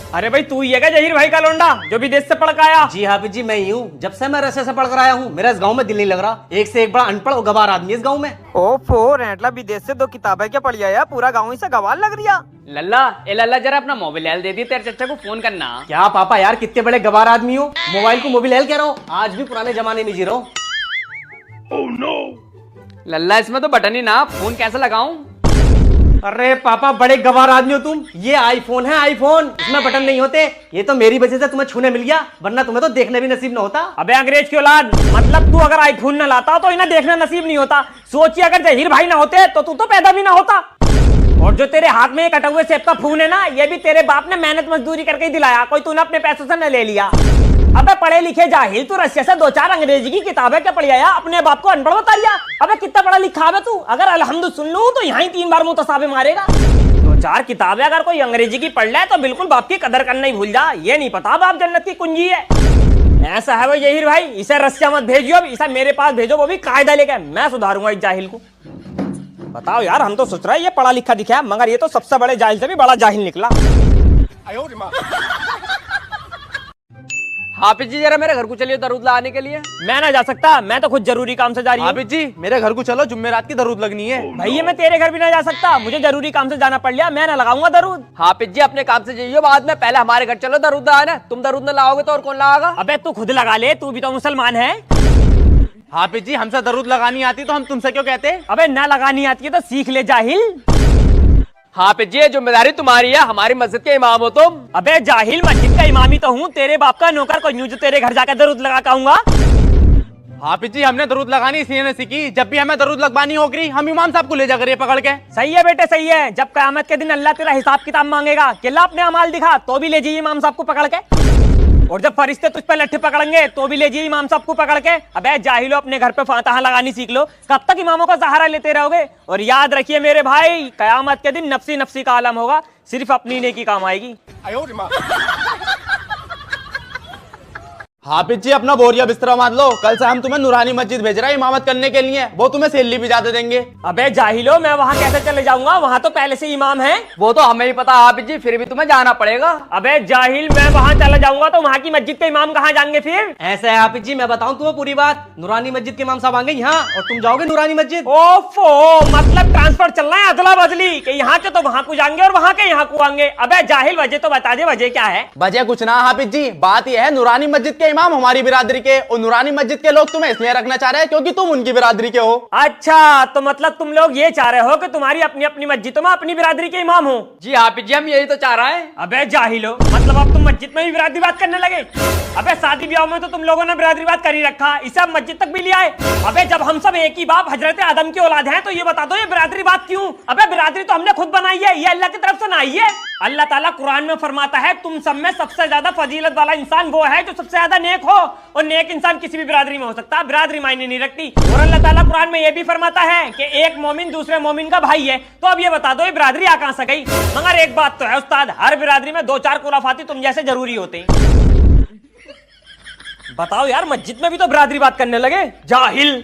अरे भाई तू ही है क्या जहीर भाई का लौंडा जो विदेश से पढ़ के आया? जी हाफिज जी, मैं ही हूँ। जब से मैं रस्से से पढ़ कर आया हूँ, मेरा इस गांव में दिल नहीं लग रहा। एक से एक बड़ा अनपढ़ और गवार आदमी है इस गांव में। ओफो रेंटला विदेश से 2 किताबें क्या पढ़ी आया, पूरा गाँव ही से गवार लग रिया। लल्ला जरा अपना मोबाइल दे दी, तेरे चचा को फोन करना। क्या पापा यार, कितने बड़े गवार आदमी हो, मोबाइल को मोबाइल कह रहा हो। आज भी पुराने जमाने में जी रहा हूँ। लल्ला इसमें तो बटन ही ना, फोन कैसे लगाऊं? अरे पापा, बड़े गवार आदमी हो तुम। ये आईफोन है, आईफोन, इसमें बटन नहीं होते। ये तो मेरी वजह से तुम्हें छूने मिल गया, वरना तुम्हें तो देखने भी नसीब न होता। अबे अंग्रेज की औलाद, मतलब तू अगर आईफोन न लाता तो इन्हें देखना नसीब नहीं होता। सोचिए अगर जहीर भाई ना होते तो तू तो पैदा भी ना होता। और जो तेरे हाथ में ये कटा हुए सेब का फूल है ना, ये भी तेरे बाप ने मेहनत मजदूरी करके ही दिलाया, कोई तूने अपने पैसों से न ले लिया। अबे पढ़े लिखे जाहिल, तू रशिया से 2-4 अंग्रेजी की किताबें क्या पढ़ी आया, अपने बाप को अनपढ़ बता दिया। अबे कितना पढ़ा लिखा है तू, अगर अलहम्दु सुन लूं तो यहाँ ही 3 बार मुतसाबे मारेगा। 2-4 किताबें अगर कोई अंग्रेजी की पढ़ ले तो बिल्कुल बाप की कदर करना ही भूल जा। ये नहीं पता बाप जन्नत की कुंजी है। ऐसा है वो जहीर भाई, इसे रशिया मत भेजियो, अब इसे मेरे पास भेजो, वो भी कायदा लेके। मैं सुधारूंगा इस जाहिल को। बताओ यार, हम तो सोच रहे हैं ये पढ़ा लिखा दिखा है, मगर ये तो सबसे बड़े जाहिल से भी बड़ा जाहिल निकला। हाफिज जी जरा मेरे घर को चलिए दरूद लाने के लिए। मैं ना जा सकता, मैं तो खुद जरूरी काम से जा रही हूँ। हाफिज जी मेरे घर को चलो, जुम्मेरात की दरूद लगनी है। भैया मैं तेरे घर भी ना जा सकता, मुझे जरूरी काम से जाना पड़ लिया, मैं ना लगाऊंगा दरूद। हाफिज जी अपने काम से जाइए, बाद में पहले हमारे घर चलो दरूद लगाना। तुम दरूद न लाओगे तो और कौन लगाएगा? अबे तू खुद लगा ले, तू भी तो मुसलमान है। हाफिज जी हमसे दरूद लगानी आती तो हम तुमसे क्यों कहते? अबे ना लगानी आती है तो सीख ले जाहिल। हाफिज जी जिम्मेदारी तुम्हारी है, हमारी मस्जिद के इमाम हो तुम। अबे जाहिल, मस्जिद का इमाम ही तो हूँ, तेरे बाप का नौकर को यूं जो तेरे घर जाकर दरूद लगा के आऊंगा। हाफिज जी हमने दरूद लगानी इसलिए नहीं सीखी, जब भी हमें दरूद लगवानी होगी हम इमाम साहब को ले जा करिए पकड़ के। सही है बेटे सही है, जब कयामत के दिन अल्लाह तेरा हिसाब किताब मांगेगा कि ला अपने अमाल दिखा, तो भी ले जाइए इमाम साहब को पकड़ के। और जब फरिश्ते तुझ पे लट्ठे पकड़ेंगे तो भी ले जाइए इमाम साहब को पकड़ के। अबे जाहिलो, अपने घर पे फातिहा लगानी सीख लो, कब तक इमामों का सहारा लेते रहोगे? और याद रखिए मेरे भाई, कयामत के दिन नफ्सी नफ्सी का आलम होगा, सिर्फ अपनी नेकी काम आएगी। हाफिज जी अपना बोरिया बिस्तरा मान लो, कल से हम तुम्हें नूरानी मस्जिद भेज रहे हैं इमामत करने के लिए, वो तुम्हें सैलरी भी ज्यादा देंगे। अबे जाहिलो, मैं वहाँ कैसे चले जाऊंगा, वहाँ तो पहले से इमाम है। वो तो हमें ही पता हाफिज जी, फिर भी तुम्हें जाना पड़ेगा। अबे जाहिल, मैं वहाँ चला जाऊंगा तो वहाँ की मस्जिद के इमाम कहाँ जाएंगे फिर? ऐसा है हाफिज जी, मैं बताऊं तुम्हें पूरी बात। नूरानी मस्जिद के इमाम साहब आएंगे यहाँ और तुम जाओगे नूरानी मस्जिद। ओफो, मतलब ट्रांसफर चल रहा है, अदला बदली, कि यहाँ के तो वहाँ को जाएंगे और वहाँ के यहाँ को आएंगे। अबे जाहिल, वजह तो बता दे, वजह क्या है? वजह कुछ ना हाफिज जी, बात यह है नूरानी मस्जिद के इमाम हमारी बिरादरी के, और नूरानी मस्जिद के लोग तुम्हें इसलिए रखना चाह रहे हैं क्योंकि तुम उनकी बिरादरी के हो। अच्छा, तो मतलब तुम लोग ये चाह रहे हो कि तुम्हारी अपनी अपनी मस्जिदों में अपनी बिरादरी के इमाम हो? जी हाफिज जी हम यही तो चाह रहे हैं। अबे जाहिलो, मतलब अब तुम मस्जिद में भी बिरादरी बात करने लगे? अबे शादी ब्याह में तो तुम लोगों ने बिरादरी बात कर ही रखा, इसे अब मस्जिद तक भी ले आए। अबे जब हम सब एक ही बाप हजरत आदम की औलाद हैं तो ये बता दो ये बिरादरी बात क्यों? अबे बिरादरी तो हमने खुद बनाई है, ये अल्लाह की तरफ से ना आई है। अल्लाह ताला कुरान में फरमाता है तुम सब में सबसे ज्यादा फजीलत वाला इंसान वो है जो सबसे ज्यादा नेक हो, और नेक इंसान किसी भी बिरादरी में हो सकता है, बिरादरी मायने नहीं रखती। और अल्लाह ताला कुरान में ये भी फरमाता है कि एक मोमिन दूसरे मोमिन का भाई है। तो अब ये बता दो ये बिरादरी आ कहां से गई? मगर एक बात तो है उस्ताद, हर बिरादरी में 2-4 खुराफाती तुम जैसे जरूरी होते हैं। बताओ यार, मस्जिद में भी तो बिरादरी बात करने लगे, जाहिल।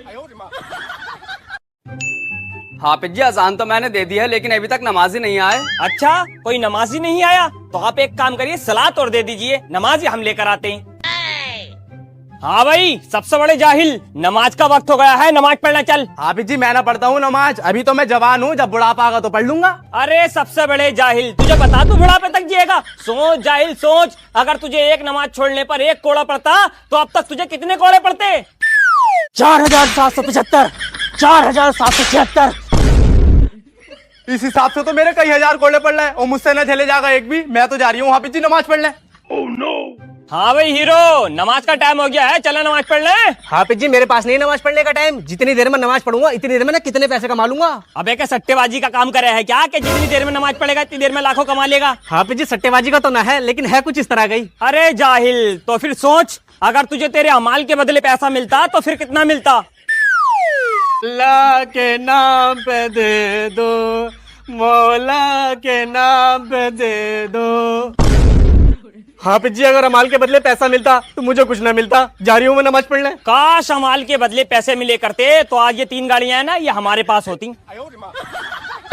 हाफिज जी अजान तो मैंने दे दी है, लेकिन अभी तक नमाजी नहीं आए। अच्छा, कोई नमाजी नहीं आया तो आप एक काम करिए, सलात और दे दीजिए, नमाज हम लेकर आते हैं। हाँ भाई, सबसे बड़े जाहिल, नमाज का वक्त हो गया है, नमाज पढ़ना चल। हाफिज जी मैं ना पढ़ता हूँ नमाज, अभी तो मैं जवान हूँ, जब बुढ़ापा आगा तो पढ़ लूंगा। अरे सबसे बड़े जाहिल, तुझे पता तू बुढ़ापे तक जिएगा? सोच जाहिल सोच, अगर तुझे एक नमाज छोड़ने पर 1 कोड़ा पड़ता तो अब तक तुझे कितने कोड़े पड़ते? 4775, 4776। इस हिसाब से तो मेरे कई हजार कोड़े पड़ रहे हैं, और मुझसे न झेले जाएगा एक भी। मैं तो जा रही हूँ हाफिज जी नमाज पढ़ने। हाँ भाई हीरो, नमाज का टाइम हो गया है, चलो नमाज पढ़ ले। हाफिज जी मेरे पास नहीं नमाज पढ़ने का टाइम, जितनी देर में नमाज पढ़ूंगा इतनी देर में ना कितने पैसे कमा लूंगा। अबे क्या सट्टेबाजी का काम करे है क्या, कि जितनी देर में नमाज पढ़ेगा इतनी देर में लाखों कमा लेगा? हाफिज जी सट्टेबाजी का तो ना है, लेकिन है कुछ इस तरह गई। अरे जाहिल, तो फिर सोच, अगर तुझे तेरे अमाल के बदले पैसा मिलता तो फिर कितना मिलता? अल्लाह के नाम पे दे दो, मौला के नाम पे दे दो। हाफिज जी अगर अमाल के बदले पैसा मिलता तो मुझे कुछ ना मिलता, जा रही हूँ मैं नमाज पढ़ने। काश अमाल के बदले पैसे मिले करते तो आज ये 3 गाड़ियां हैं ना, ये हमारे पास होती।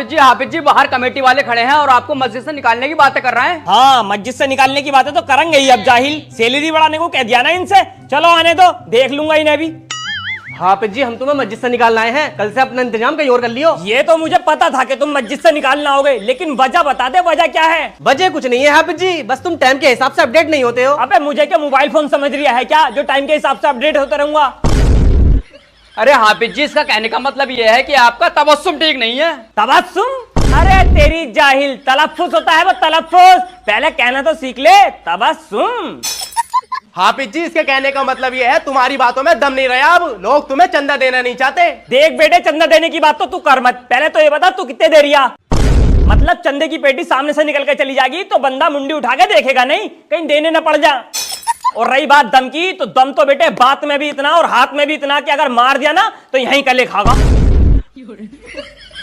जी हाफिज जी बाहर कमेटी वाले खड़े हैं और आपको मस्जिद से निकालने की बातें कर रहे हैं। हाँ, मस्जिद से निकालने की बातें तो करेंगे ही अब जाहिल। सैलरी बढ़ाने को कह दिया ना इनसे। चलो आने दो, देख लूंगा इन्हें भी। हाफिज जी हम तुम्हें मस्जिद से निकालना आए हैं, कल से अपना इंतजाम कहीं और कर लियो। ये तो मुझे पता था कि तुम मस्जिद से निकालना होगे, लेकिन वजह बता दे, वजह क्या है? वजह कुछ नहीं है हाफिज जी, बस तुम टाइम के हिसाब से अपडेट नहीं होते हो। अबे मुझे क्या मोबाइल फोन समझ रिया है क्या, जो टाइम के हिसाब से अपडेट होता रहूंगा? अरे हाफिज जी इसका कहने का मतलब ये है कि आपका तबस्सुम ठीक नहीं है। तबस्सुम? अरे तेरी जाहिल, तलफ्फुज होता है वो, तलफ्फुज। पहले कहना तो सीख ले, तबस्सुम। हाफिज जी इसके कहने का मतलब ये है तुम्हारी बातों में दम नहीं रहा, अब लोग तुम्हें चंदा देना नहीं चाहते। देख बेटे, चंदा देने की बात तो तू कर मत, पहले तो ये बता तू कितने दे रिया? मतलब चंदे की पेटी सामने से निकल के चली जाएगी तो बंदा मुंडी उठा के देखेगा नहीं, कहीं देने न पड़ जा। और रही बात दम की, तो दम तो बेटे बात में भी इतना और हाथ में भी इतना कि अगर मार दिया ना तो यहीं कले खागा।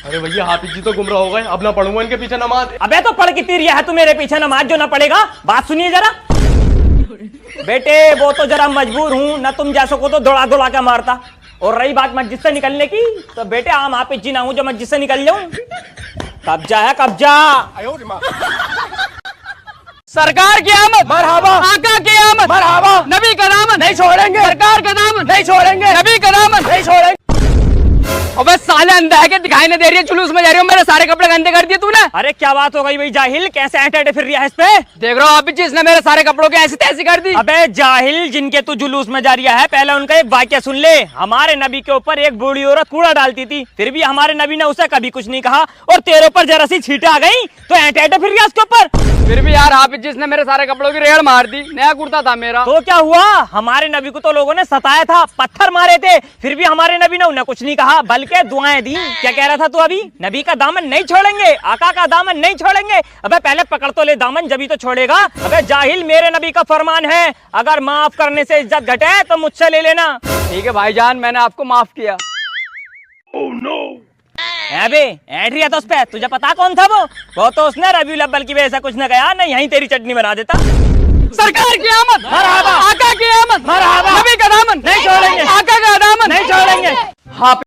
अरे भैया हाफिज जी तो गुमराह हो गए, अब ना पढ़ूंगा इनके पीछे नमाज। अबे तो पढ़ कितनी रिया है तू मेरे पीछे नमाज जो ना पड़ेगा? बात सुनिए जरा बेटे, वो तो जरा मजबूर हूं, ना तुम जैसों को तो दौड़ा दौड़ा के मारता। और रही बात मस्जिद से निकलने की, तो बेटे आम हाफिज जी ना हूं जो मस्जिद से निकल जाऊं। कब्जा है कब्जा। सरकार की आमद, मरहबा। आका की आमद, मरहबा। नबी का दामन नहीं छोड़ेंगे, सरकार का दामन नहीं छोड़ेंगे, नबी का दामन नहीं छोड़ेंगे। अबे साले अंधा है कि दिखाई नहीं दे रही है, जुलूस में जा रही हो, मेरे सारे कपड़े गंदे कर दिए तूने। अरे क्या बात हो गई भाई जाहिल, कैसे ऐटे फिर रिया है इस पे? देख रहा हूँ हाफिज जी इसने मेरे सारे कपड़ों के ऐसी तैसी कर दी। अबे जाहिल, जिनके तू जुलूस में जा रिया है, पहले उनका एक वाक्य सुन ले। हमारे नबी के ऊपर एक बूढ़ी औरत कूड़ा डालती थी, फिर भी हमारे नबी ने उसे कभी कुछ नहीं कहा, और तेरे ऊपर जरा सी छींटे आ गई तो ऐटे फिर रिया उसके ऊपर। फिर भी यार हाफिज जी इसने मेरे सारे कपड़ों की रेड़ मार दी, नया कुर्ता था मेरा। तो क्या हुआ? हमारे नबी को तो लोगों ने सताया था, पत्थर मारे थे, फिर भी हमारे नबी ने उन्हें कुछ नहीं कहा, बल्कि दुआएं दी। क्या कह रहा था तू अभी? नबी का दामन नहीं छोड़ेंगे, आका का दामन नहीं छोड़ेंगे। अबे पहले पकड़ तो ले दामन, जब ही तो छोड़ेगा। अबे जाहिल, मेरे नबी का फरमान है, अगर माफ करने से इज्जत घटे तो मुझसे ले लेना। ठीक है भाईजान, मैंने आपको माफ किया। अबे ऐड रिया तो उस पे, तुझे पता कौन था वो तो उसने रबीउल अव्वल की वजह से कुछ न गया, नहीं यहीं तेरी चटनी बना देता। सरकार की आमद, मरहबा। आका की आमद, मरहबा। नबी का दामन नहीं छोड़ेंगे, आका का दामन नहीं छोड़ेंगे। हाफिज